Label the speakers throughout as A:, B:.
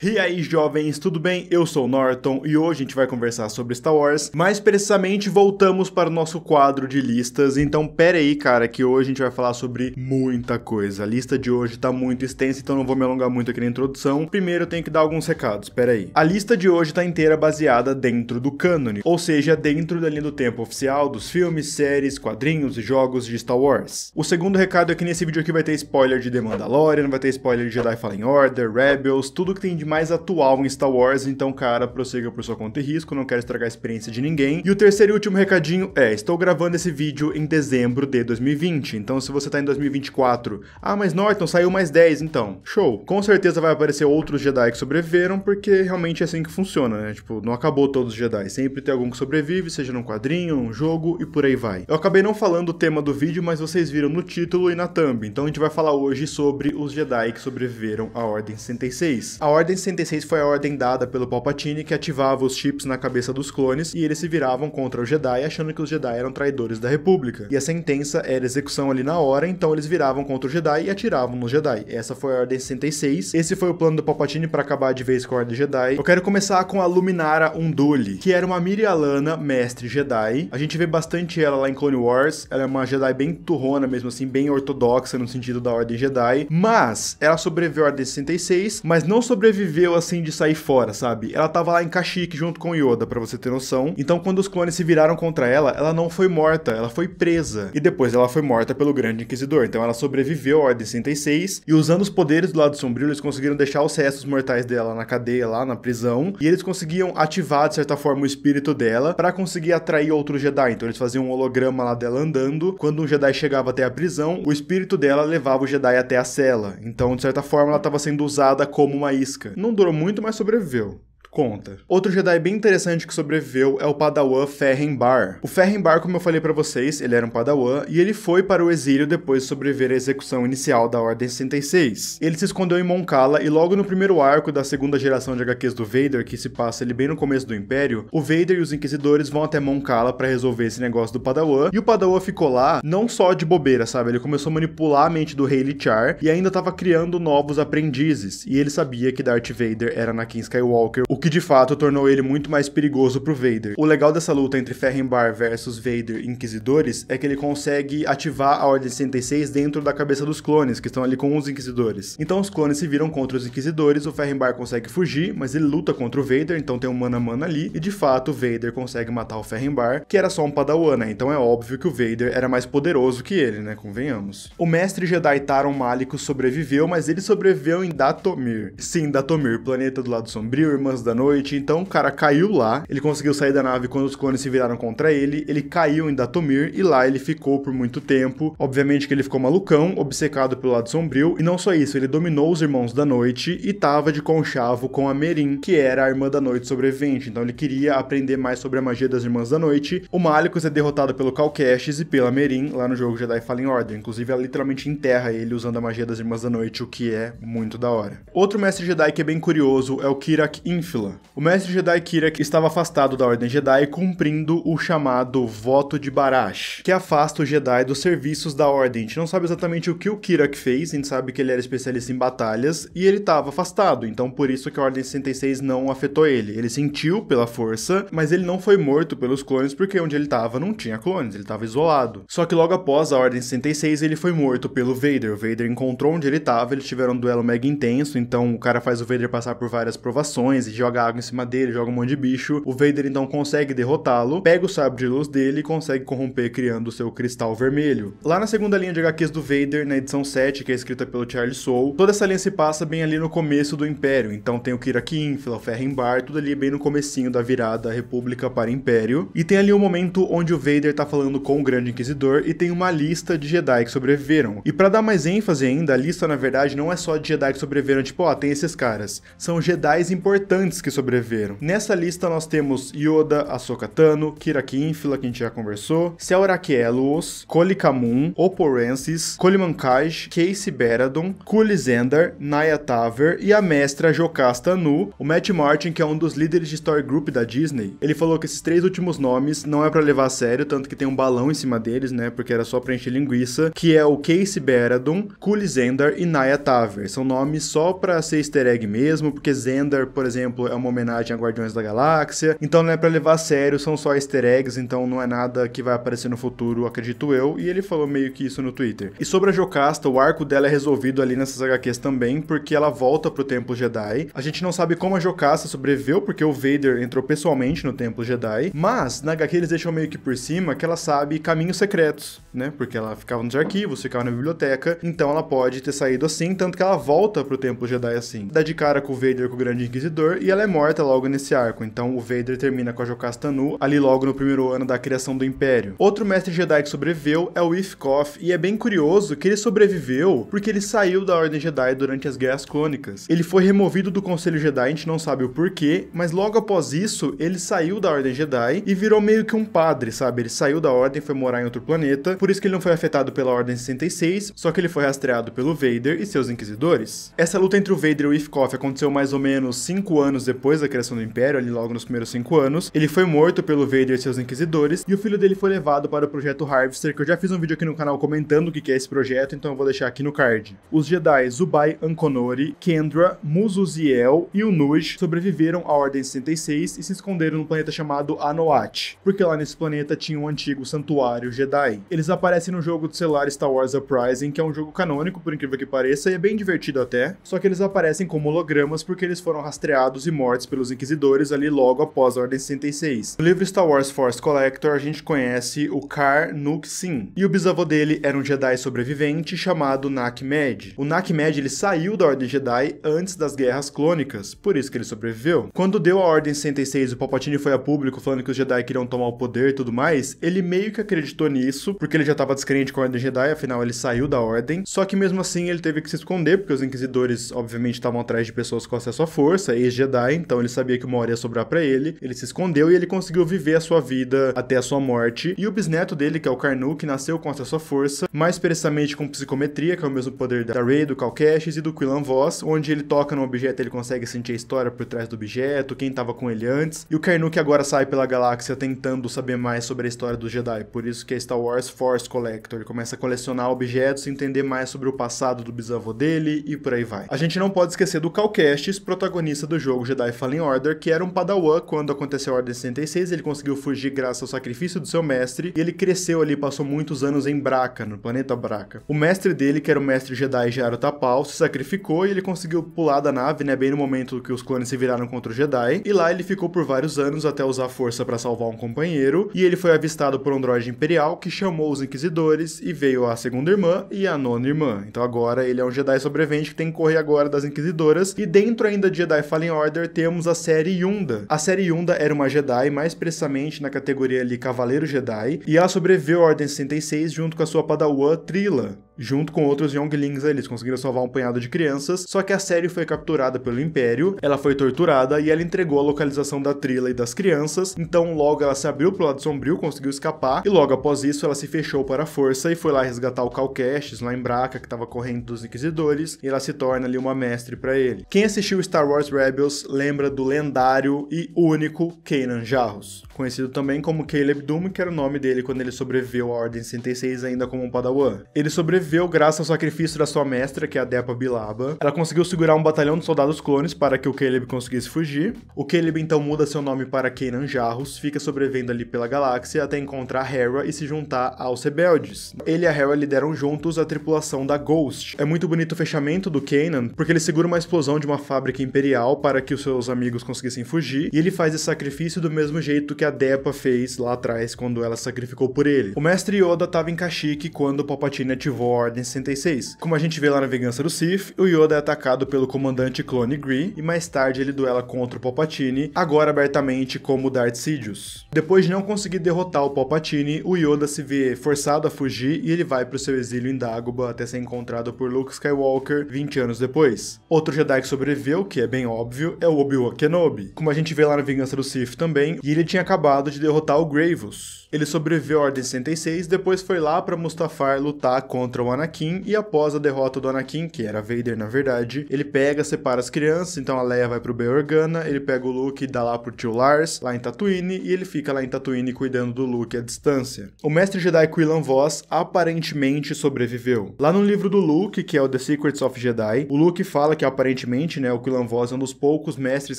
A: E aí, jovens, tudo bem? Eu sou o Norton e hoje a gente vai conversar sobre Star Wars. Mais precisamente, voltamos para o nosso quadro de listas. Então, pera aí, cara, que hoje a gente vai falar sobre muita coisa. A lista de hoje tá muito extensa, então não vou me alongar muito aqui na introdução. Primeiro, eu tenho que dar alguns recados, pera aí. A lista de hoje tá inteira baseada dentro do cânone, ou seja, dentro da linha do tempo oficial dos filmes, séries, quadrinhos e jogos de Star Wars. O segundo recado é que nesse vídeo aqui vai ter spoiler de The Mandalorian, vai ter spoiler de Jedi Fallen Order, Rebels, tudo que tem de mais atual em Star Wars, então, cara, prossiga por sua conta e risco, não quero estragar a experiência de ninguém. E o terceiro e último recadinho é, estou gravando esse vídeo em dezembro de 2020, então se você tá em 2024, mas Norton, saiu mais 10, então, show. Com certeza vai aparecer outros Jedi que sobreviveram, porque realmente é assim que funciona, né? Tipo, não acabou todos os Jedi, sempre tem algum que sobrevive, seja num quadrinho, num jogo e por aí vai. Eu acabei não falando o tema do vídeo, mas vocês viram no título e na thumb, então a gente vai falar hoje sobre os Jedi que sobreviveram à Ordem 66. A Ordem 66 foi a ordem dada pelo Palpatine que ativava os chips na cabeça dos clones e eles se viravam contra os Jedi achando que os Jedi eram traidores da República. E a sentença era execução ali na hora, então eles viravam contra os Jedi e atiravam nos Jedi. Essa foi a Ordem 66. Esse foi o plano do Palpatine para acabar de vez com a Ordem Jedi. Eu quero começar com a Luminara Unduli, que era uma Mirialana mestre Jedi. A gente vê bastante ela lá em Clone Wars. Ela é uma Jedi bem turrona mesmo assim, bem ortodoxa no sentido da Ordem Jedi. Mas ela sobreviveu à Ordem 66, mas não sobreviveu assim de sair fora, sabe? Ela tava lá em Kashyyyk junto com Yoda, pra você ter noção. Então quando os clones se viraram contra ela, ela não foi morta, ela foi presa. E depois ela foi morta pelo Grande Inquisidor. Então ela sobreviveu à Ordem 66 e usando os poderes do lado sombrio, eles conseguiram deixar os restos mortais dela na cadeia lá, na prisão. E eles conseguiam ativar, de certa forma, o espírito dela pra conseguir atrair outro Jedi. Então eles faziam um holograma lá dela andando. Quando um Jedi chegava até a prisão, o espírito dela levava o Jedi até a cela. Então, de certa forma, ela estava sendo usada como uma isca. Não durou muito, mas sobreviveu. Conta. Outro Jedi bem interessante que sobreviveu é o Padawan Ferren Barr. O Ferren Barr, como eu falei pra vocês, ele era um Padawan e ele foi para o exílio depois de sobreviver à execução inicial da Ordem 66. Ele se escondeu em Mon Cala e logo no primeiro arco da segunda geração de HQs do Vader, que se passa ali bem no começo do Império, o Vader e os Inquisidores vão até Mon Cala pra resolver esse negócio do Padawan e o Padawan ficou lá não só de bobeira, sabe? Ele começou a manipular a mente do Rey Lichar e ainda tava criando novos aprendizes e ele sabia que Darth Vader era Anakin Skywalker, o que de fato tornou ele muito mais perigoso pro Vader. O legal dessa luta entre Ferren Barr versus Vader e Inquisidores é que ele consegue ativar a Ordem 66 dentro da cabeça dos clones, que estão ali com os Inquisidores. Então os clones se viram contra os Inquisidores, o Ferren Barr consegue fugir, mas ele luta contra o Vader, então tem um mano a mano ali, e de fato o Vader consegue matar o Ferren Barr, que era só um Padawan, né? Então é óbvio que o Vader era mais poderoso que ele, né? Convenhamos. O mestre Jedi Taron Malicus sobreviveu, mas ele sobreviveu em Dathomir. Sim, Dathomir, planeta do lado sombrio, Irmãs da Noite. Então o cara caiu lá, ele conseguiu sair da nave quando os clones se viraram contra ele caiu em Dathomir e lá ele ficou por muito tempo. Obviamente que ele ficou malucão, obcecado pelo lado sombrio, e não só isso, ele dominou os Irmãos da Noite e tava de conchavo com a Merrin, que era a Irmã da Noite sobrevivente, então ele queria aprender mais sobre a magia das Irmãs da Noite. O Malicus é derrotado pelo Cal Kestis e pela Merrin lá no jogo Jedi Fallen Order, inclusive ela literalmente enterra ele usando a magia das Irmãs da Noite, o que é muito da hora. Outro mestre Jedi que é bem curioso é o Kirak Infila. O mestre Jedi Kirak estava afastado da Ordem Jedi cumprindo o chamado Voto de Barash, que afasta o Jedi dos serviços da Ordem. A gente não sabe exatamente o que o Kirak fez, a gente sabe que ele era especialista em batalhas e ele estava afastado, então por isso que a Ordem 66 não afetou ele. Ele sentiu pela força, mas ele não foi morto pelos clones porque onde ele estava não tinha clones, ele estava isolado. Só que logo após a Ordem 66 ele foi morto pelo Vader. O Vader encontrou onde ele estava, eles tiveram um duelo mega intenso, então o cara faz o Vader passar por várias provações e joga água em cima dele, joga um monte de bicho. O Vader então consegue derrotá-lo, pega o sabre de luz dele e consegue corromper criando o seu cristal vermelho. Lá na segunda linha de HQs do Vader, na edição 7, que é escrita pelo Charles Soule, toda essa linha se passa bem ali no começo do Império. Então tem o Kirak Infila, o Ferren Barr, tudo ali bem no comecinho da virada República para Império. E tem ali um momento onde o Vader tá falando com o Grande Inquisidor e tem uma lista de Jedi que sobreviveram. E pra dar mais ênfase ainda, a lista na verdade não é só de Jedi que sobreviveram, tipo, tem esses caras. São Jedis importantes estudantes que sobreviveram. Nessa lista nós temos Yoda, Ahsoka Tano, Kiraki Infila, que a gente já conversou, Selrak Eluos, Koli Kamun, Oporensis, Koliman Kaj, Casey Beradon, Kuli Zendar, Naya Taver e a mestra Jocasta Nu. O Matt Martin, que é um dos líderes de Story Group da Disney, ele falou que esses 3 últimos nomes não é pra levar a sério, tanto que tem um balão em cima deles, né, porque era só pra encher linguiça, que é o Casey Beradon, Kuli Zendar e Naya Taver. São nomes só pra ser easter egg mesmo, porque Zendar, por exemplo, é uma homenagem a Guardiões da Galáxia, então não é pra levar a sério, são só easter eggs, então não é nada que vai aparecer no futuro, acredito eu, e ele falou meio que isso no Twitter. E sobre a Jocasta, o arco dela é resolvido ali nessas HQs também, porque ela volta pro Templo Jedi. A gente não sabe como a Jocasta sobreviveu, porque o Vader entrou pessoalmente no Templo Jedi, mas na HQ eles deixam meio que por cima que ela sabe caminhos secretos, né, porque ela ficava nos arquivos, ficava na biblioteca, então ela pode ter saído assim, tanto que ela volta pro Templo Jedi assim. Dá de cara com o Vader, com o Grande Inquisidor, e ela é morta logo nesse arco, então o Vader termina com a Jocasta Nu, ali logo no primeiro ano da criação do Império. Outro mestre Jedi que sobreviveu é o Ifkoff, e é bem curioso que ele sobreviveu porque ele saiu da Ordem Jedi durante as Guerras Clônicas. Ele foi removido do Conselho Jedi, a gente não sabe o porquê, mas logo após isso, ele saiu da Ordem Jedi e virou meio que um padre, sabe? Ele saiu da Ordem, foi morar em outro planeta, por isso que ele não foi afetado pela Ordem 66, só que ele foi rastreado pelo Vader e seus Inquisidores. Essa luta entre o Vader e o Ifkoff aconteceu mais ou menos 5 anos depois da criação do Império, ali logo nos primeiros 5 anos. Ele foi morto pelo Vader e seus Inquisidores, e o filho dele foi levado para o Projeto Harvester, que eu já fiz um vídeo aqui no canal comentando o que é esse projeto, então eu vou deixar aqui no card. Os Jedi Zubai Ankonori, Kendra, Muzuziel e o Nuj sobreviveram à Ordem 66 e se esconderam num planeta chamado Anoat, porque lá nesse planeta tinha um antigo santuário Jedi. Eles aparecem no jogo do celular Star Wars Uprising, que é um jogo canônico, por incrível que pareça, e é bem divertido até, só que eles aparecem como hologramas porque eles foram rastreados e mortos pelos Inquisidores ali logo após a Ordem 66. No livro Star Wars Force Collector, a gente conhece o Kar Nuk-Sin, e o bisavô dele era um Jedi sobrevivente chamado Nak-Med. O Nak-Med, ele saiu da Ordem Jedi antes das Guerras Clônicas, por isso que ele sobreviveu. Quando deu a Ordem 66 e o Palpatine foi a público falando que os Jedi queriam tomar o poder e tudo mais, ele meio que acreditou nisso, porque ele já estava descrente com a Ordem Jedi, afinal ele saiu da Ordem, só que mesmo assim ele teve que se esconder, porque os Inquisidores obviamente estavam atrás de pessoas com acesso à força, ex-Jedi, então ele sabia que uma hora ia sobrar pra ele se escondeu e ele conseguiu viver a sua vida até a sua morte. E o bisneto dele, que é o Karnuk, nasceu com acesso à força, mais precisamente com psicometria, que é o mesmo poder da Rey, do Cal Kestis e do Quillan Vos, onde ele toca num objeto ele consegue sentir a história por trás do objeto, quem tava com ele antes. E o Karnuk agora sai pela galáxia tentando saber mais sobre a história dos Jedi, por isso que é Star Wars Force Collector. Ele começa a colecionar objetos, entender mais sobre o passado do bisavô dele e por aí vai. A gente não pode esquecer do Cal Kestis, protagonista do jogo Jedi Fallen Order, que era um padawan quando aconteceu a Ordem 66, ele conseguiu fugir graças ao sacrifício do seu mestre, e ele cresceu ali, passou muitos anos em Bracca, no planeta Bracca. O mestre dele, que era o mestre Jedi Jaro Tapal, se sacrificou e ele conseguiu pular da nave, né, bem no momento que os clones se viraram contra o Jedi, e lá ele ficou por vários anos até usar a força para salvar um companheiro, e ele foi avistado por um droide imperial que chamou os Inquisidores, e veio a segunda irmã e a nona irmã. Então agora ele é um Jedi sobrevivente que tem que correr agora das Inquisidoras, e dentro ainda de Jedi Fallen Order temos a série Yunda. A série Yunda era uma Jedi, mais precisamente na categoria ali Cavaleiro Jedi, e ela sobreviveu à Ordem 66 junto com a sua padawan Trilla, junto com outros Younglings, eles conseguiram salvar um punhado de crianças, só que a série foi capturada pelo Império, ela foi torturada e ela entregou a localização da Trilla e das crianças, então logo ela se abriu pro lado sombrio, conseguiu escapar, e logo após isso ela se fechou para a força e foi lá resgatar o Cal Kestis, lá em Bracca, que estava correndo dos Inquisidores, e ela se torna ali uma mestre para ele. Quem assistiu Star Wars Rebels lembra do lendário e único Kanan Jarrus, conhecido também como Caleb Dume, que era o nome dele quando ele sobreviveu à Ordem 66 ainda como um padawan. Ele sobreviveu graças ao sacrifício da sua mestra, que é a Depa Billaba. Ela conseguiu segurar um batalhão de soldados clones para que o Caleb conseguisse fugir. O Caleb então muda seu nome para Kanan Jarrus, fica sobrevivendo ali pela galáxia até encontrar a Hera e se juntar aos rebeldes. Ele e a Hera lideram juntos a tripulação da Ghost. É muito bonito o fechamento do Kanan, porque ele segura uma explosão de uma fábrica imperial para que os seus amigos conseguissem fugir, e ele faz esse sacrifício do mesmo jeito que a Depa fez lá atrás quando ela se sacrificou por ele. O mestre Yoda estava em Kashyyyk quando o Palpatine ativou Ordem 66. Como a gente vê lá na Vingança do Sith, o Yoda é atacado pelo comandante Clone Gree e mais tarde ele duela contra o Palpatine, agora abertamente como Darth Sidious. Depois de não conseguir derrotar o Palpatine, o Yoda se vê forçado a fugir e ele vai para o seu exílio em Dagobah até ser encontrado por Luke Skywalker 20 anos depois. Outro Jedi que sobreviveu, que é bem óbvio, é o Obi-Wan Kenobi, como a gente vê lá na Vingança do Sith também, e ele tinha acabado de derrotar o Grievous. Ele sobreviveu à Ordem 66, depois foi lá para Mustafar lutar contra o Anakin, e após a derrota do Anakin, que era Vader na verdade, ele pega, separa as crianças, então a Leia vai pro Bail Organa, ele pega o Luke e dá lá pro tio Lars, lá em Tatooine, e ele fica lá em Tatooine cuidando do Luke à distância. O mestre Jedi Quinlan Vos aparentemente sobreviveu. Lá no livro do Luke, que é o The Secrets of Jedi, o Luke fala que aparentemente, né, o Quinlan Vos é um dos poucos mestres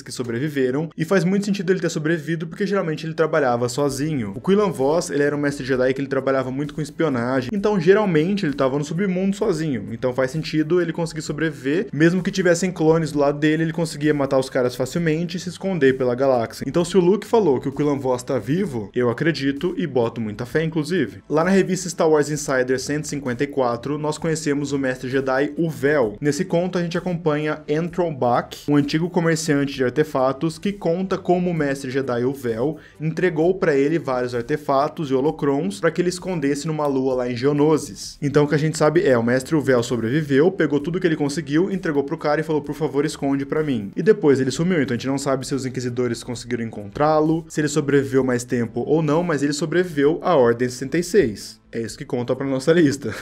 A: que sobreviveram, e faz muito sentido ele ter sobrevivido porque geralmente ele trabalhava sozinho. O Quinlan Vos, ele era um mestre Jedi que ele trabalhava muito com espionagem, então geralmente ele estava no submundo sozinho, então faz sentido ele conseguir sobreviver, mesmo que tivessem clones do lado dele, ele conseguia matar os caras facilmente e se esconder pela galáxia. Então se o Luke falou que o Quinlan Vos tá vivo, eu acredito e boto muita fé inclusive. Lá na revista Star Wars Insider 154, nós conhecemos o mestre Jedi Uvel. Nesse conto a gente acompanha Entron Bak, um antigo comerciante de artefatos que conta como o mestre Jedi Uvel entregou para ele vários artefatos e holocrons para que ele escondesse numa lua lá em Geonosis. Então o que a gente sabe é, o mestre Uvel sobreviveu, pegou tudo que ele conseguiu, entregou pro cara e falou, por favor, esconde pra mim. E depois ele sumiu, então a gente não sabe se os inquisidores conseguiram encontrá-lo, se ele sobreviveu mais tempo ou não, mas ele sobreviveu à Ordem 66. É isso que conta pra nossa lista.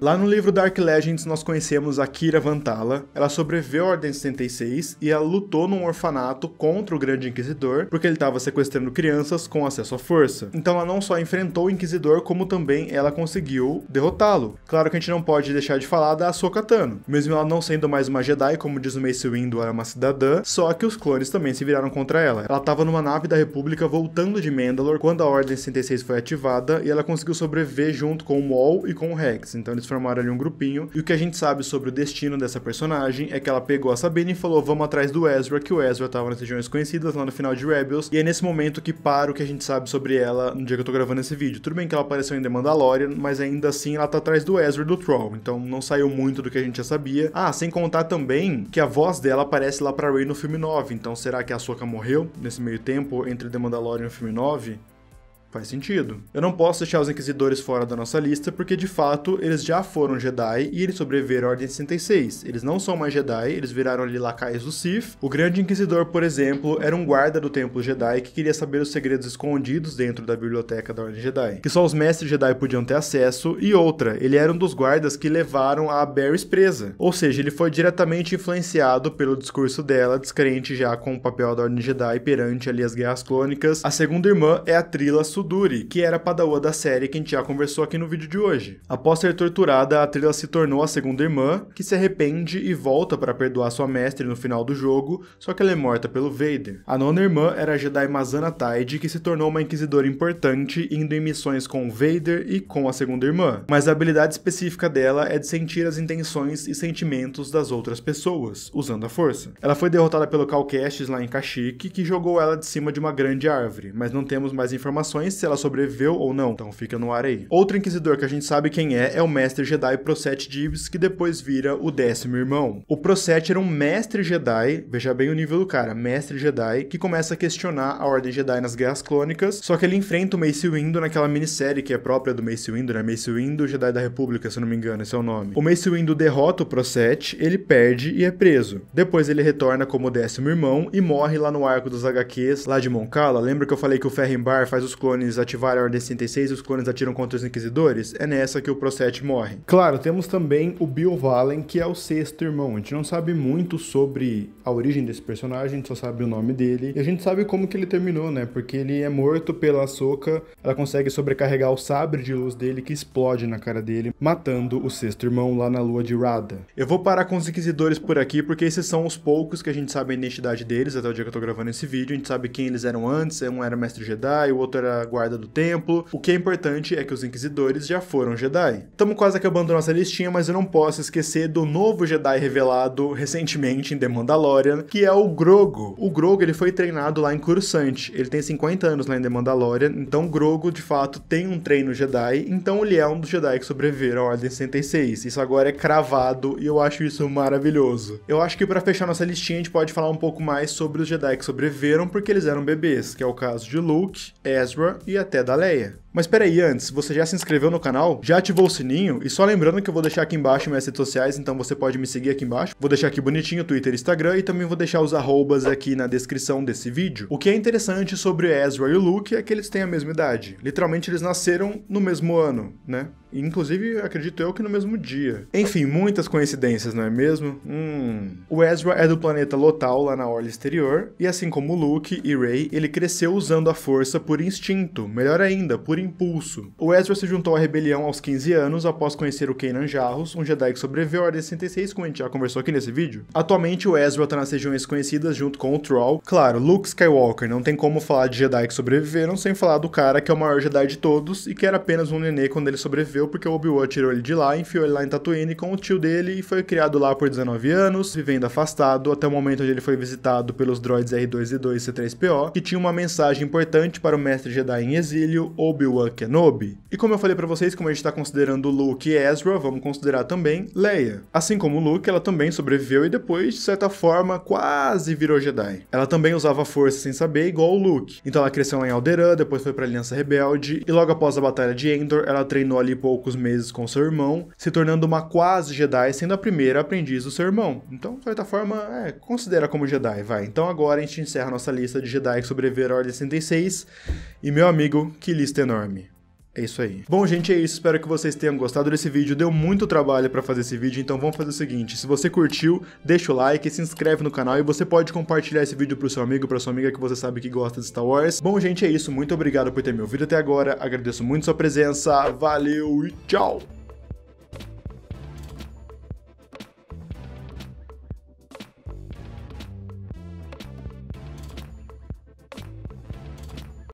A: Lá no livro Dark Legends nós conhecemos a Kira Vantala. Ela sobreviveu à Ordem 66 e ela lutou num orfanato contra o Grande Inquisidor porque ele estava sequestrando crianças com acesso à força. Então ela não só enfrentou o Inquisidor, como também ela conseguiu derrotá-lo. Claro que a gente não pode deixar de falar da Ahsoka Tano. Mesmo ela não sendo mais uma Jedi, como diz o Mace Windu, era uma cidadã, só que os clones também se viraram contra ela. Ela estava numa nave da República voltando de Mandalore quando a Ordem 66 foi ativada e ela conseguiu sobreviver junto com o Maul e com o Rex, então eles formaram ali um grupinho, e o que a gente sabe sobre o destino dessa personagem é que ela pegou a Sabine e falou, vamos atrás do Ezra, que o Ezra tava nas regiões conhecidas lá no final de Rebels, e é nesse momento que para o que a gente sabe sobre ela no dia que eu tô gravando esse vídeo. Tudo bem que ela apareceu em The Mandalorian, mas ainda assim ela tá atrás do Ezra e do Troll, então não saiu muito do que a gente já sabia. Ah, sem contar também que a voz dela aparece lá pra Rey no filme 9, então será que a Ahsoka morreu nesse meio tempo entre The Mandalorian e o filme 9? Faz sentido. Eu não posso deixar os Inquisidores fora da nossa lista, porque de fato eles já foram Jedi e eles sobreviveram à Ordem 66. Eles não são mais Jedi, eles viraram ali lacaios do Sith. O Grande Inquisidor, por exemplo, era um guarda do Templo Jedi que queria saber os segredos escondidos dentro da biblioteca da Ordem Jedi, que só os mestres Jedi podiam ter acesso, e outra, ele era um dos guardas que levaram a Barriss presa. Ou seja, ele foi diretamente influenciado pelo discurso dela, descrente já com o papel da Ordem Jedi perante ali as Guerras Clônicas. A segunda irmã é a Trilla Suduri, que era a padawan da série que a gente já conversou aqui no vídeo de hoje. Após ser torturada, a Trilla se tornou a segunda irmã, que se arrepende e volta para perdoar sua mestre no final do jogo, só que ela é morta pelo Vader. A nona irmã era a Jedi Mazana Tide, que se tornou uma inquisidora importante, indo em missões com o Vader e com a segunda irmã. Mas a habilidade específica dela é de sentir as intenções e sentimentos das outras pessoas, usando a força. Ela foi derrotada pelo Cal Kestis lá em Kashyyyk, que jogou ela de cima de uma grande árvore, mas não temos mais informações se ela sobreviveu ou não, então fica no ar aí. Outro inquisidor que a gente sabe quem é o mestre Jedi Procet Gibbs, que depois vira o 10º irmão. O Procet era um mestre Jedi, veja bem o nível do cara, mestre Jedi, que começa a questionar a Ordem Jedi nas Guerras Clônicas, só que ele enfrenta o Mace Windu naquela minissérie que é própria do Mace Windu, né? Mace Windu, Jedi da República, se eu não me engano, esse é o nome. O Mace Windu derrota o Procet, ele perde e é preso. Depois ele retorna como 10º irmão e morre lá no arco dos HQs, lá de Mon Cala. Lembra que eu falei que o Ferren Barr faz os clones ativarem a Ordem 66 e os clones atiram contra os Inquisidores? É nessa que o Procet morre. Claro, temos também o Bill Valen, que é o 6º irmão. A gente não sabe muito sobre a origem desse personagem, a gente só sabe o nome dele. E a gente sabe como que ele terminou, né? Porque ele é morto pela Ahsoka, ela consegue sobrecarregar o sabre de luz dele, que explode na cara dele, matando o 6º irmão lá na lua de Rada. Eu vou parar com os Inquisidores por aqui, porque esses são os poucos que a gente sabe a identidade deles, até o dia que eu tô gravando esse vídeo. A gente sabe quem eles eram antes, um era Mestre Jedi, o outro era guarda do templo. O que é importante é que os Inquisidores já foram Jedi. Estamos quase acabando nossa listinha, mas eu não posso esquecer do novo Jedi revelado recentemente em The Mandalorian, que é o Grogu. O Grogu, ele foi treinado lá em Coruscant. Ele tem 50 anos lá em The Mandalorian, então o Grogu, de fato, tem um treino Jedi, então ele é um dos Jedi que sobreviveram à Ordem 66. Isso agora é cravado e eu acho isso maravilhoso. Eu acho que pra fechar nossa listinha, a gente pode falar um pouco mais sobre os Jedi que sobreviveram porque eles eram bebês, que é o caso de Luke, Ezra e até da Leia. Mas peraí, antes, você já se inscreveu no canal? Já ativou o sininho? E só lembrando que eu vou deixar aqui embaixo minhas redes sociais, então você pode me seguir aqui embaixo. Vou deixar aqui bonitinho, Twitter e Instagram, e também vou deixar os arrobas aqui na descrição desse vídeo. O que é interessante sobre Ezra e o Luke é que eles têm a mesma idade. Literalmente, eles nasceram no mesmo ano, né? Inclusive, acredito eu que no mesmo dia. Enfim, muitas coincidências, não é mesmo? O Ezra é do planeta Lothal, lá na Orla Exterior, e assim como Luke e Rey, ele cresceu usando a força por instinto, melhor ainda, por impulso. O Ezra se juntou à rebelião aos 15 anos após conhecer o Kanan Jarrus, um Jedi que sobreviveu à Ordem 66, como a gente já conversou aqui nesse vídeo. Atualmente, o Ezra tá nas regiões conhecidas junto com o Thrall. Claro, Luke Skywalker, não tem como falar de Jedi que sobreviveram sem falar do cara que é o maior Jedi de todos e que era apenas um nenê quando ele sobreviveu, porque o Obi-Wan tirou ele de lá, enfiou ele lá em Tatooine com o tio dele e foi criado lá por 19 anos, vivendo afastado até o momento onde ele foi visitado pelos droids R2-D2 e C-3PO, que tinha uma mensagem importante para o mestre Jedi em exílio, Obi-Wan Kenobi. E como eu falei pra vocês, como a gente tá considerando Luke e Ezra, vamos considerar também Leia. Assim como Luke, ela também sobreviveu e depois, de certa forma, quase virou Jedi. Ela também usava a força sem saber, igual o Luke. Então ela cresceu lá em Alderaan, depois foi pra Aliança Rebelde, e logo após a Batalha de Endor, ela treinou ali poucos meses com seu irmão, se tornando uma quase Jedi, sendo a primeira aprendiz do seu irmão. Então, de certa forma, considera como Jedi, vai. Então agora a gente encerra a nossa lista de Jedi que sobreviveram à Ordem 66, e meu amigo, que lista enorme. É isso aí. Bom, gente, é isso. Espero que vocês tenham gostado desse vídeo. Deu muito trabalho pra fazer esse vídeo, então vamos fazer o seguinte. Se você curtiu, deixa o like, se inscreve no canal e você pode compartilhar esse vídeo pro seu amigo, pra sua amiga que você sabe que gosta de Star Wars. Bom, gente, é isso. Muito obrigado por ter me ouvido até agora. Agradeço muito sua presença. Valeu e tchau!